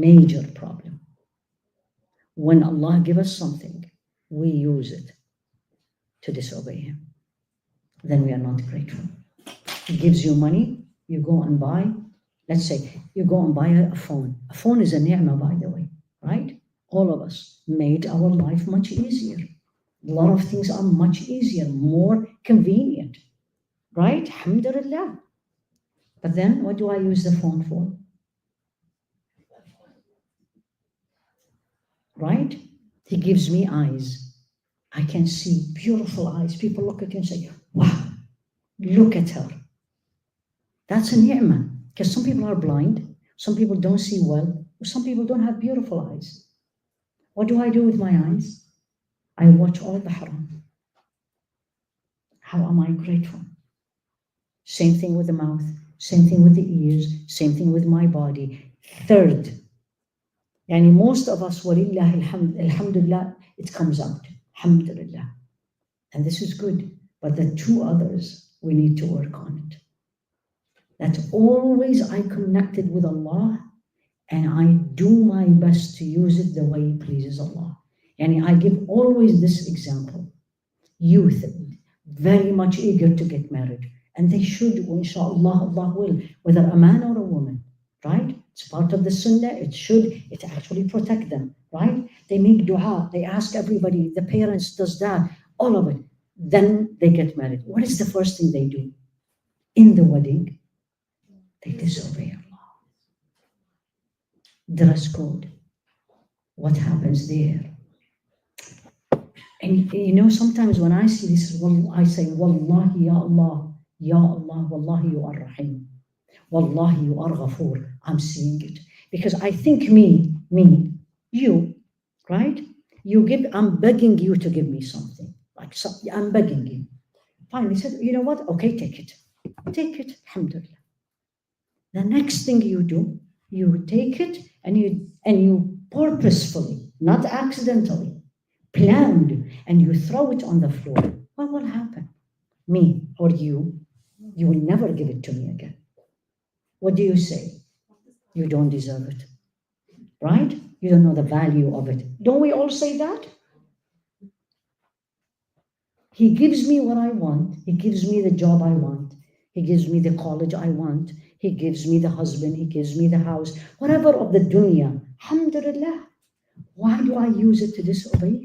major problem. When Allah gives us something, we use it to disobey Him. Then we are not grateful. He gives you money, you go and buy, let's say you go and buy a phone. A phone is a ni'mah, by the way, right? All of us made our life much easier. A lot of things are much easier, more convenient, right? Alhamdulillah. But then what do I use the phone for? Right? He gives me eyes. I can see beautiful eyes. People look at you and say, wow, look at her. That's a ni'mah. Because some people are blind, some people don't see well, some people don't have beautiful eyes. What do I do with my eyes? I watch all the haram. How am I grateful? Same thing with the mouth, same thing with the ears, same thing with my body. Third, yani most of us, walillahi alhamdulillah, it comes out. Alhamdulillah. And this is good. But the two others, we need to work on it. That always I connected with Allah and I do my best to use it the way it pleases Allah. And I give always this example. Youth, very much eager to get married. And they should, inshallah, Allah will, whether a man or a woman, right? It's part of the sunnah, it actually protect them, right? They make dua, they ask everybody, the parents does that, all of it. Then they get married. What is the first thing they do? In the wedding, they disobey Allah. Dress code. What happens there? And you know, sometimes when I see this, I say, Wallahi ya Allah, Wallahi you are Rahim. Wallahi you are Ghafoor. I'm seeing it. Because I think me, you, right? I'm begging you to give me something. I'm begging you. Finally said, you know what? Okay, take it. Take it, alhamdulillah. The next thing you do, you take it and you purposefully, not accidentally, planned, and you throw it on the floor. What will happen? Me or you will never give it to me again. What do you say? You don't deserve it, right? You don't know the value of it. Don't we all say that? He gives me what I want. He gives me the job I want. He gives me the college I want. He gives me the husband. He gives me the house. Whatever of the dunya. Alhamdulillah. Why do I use it to disobey?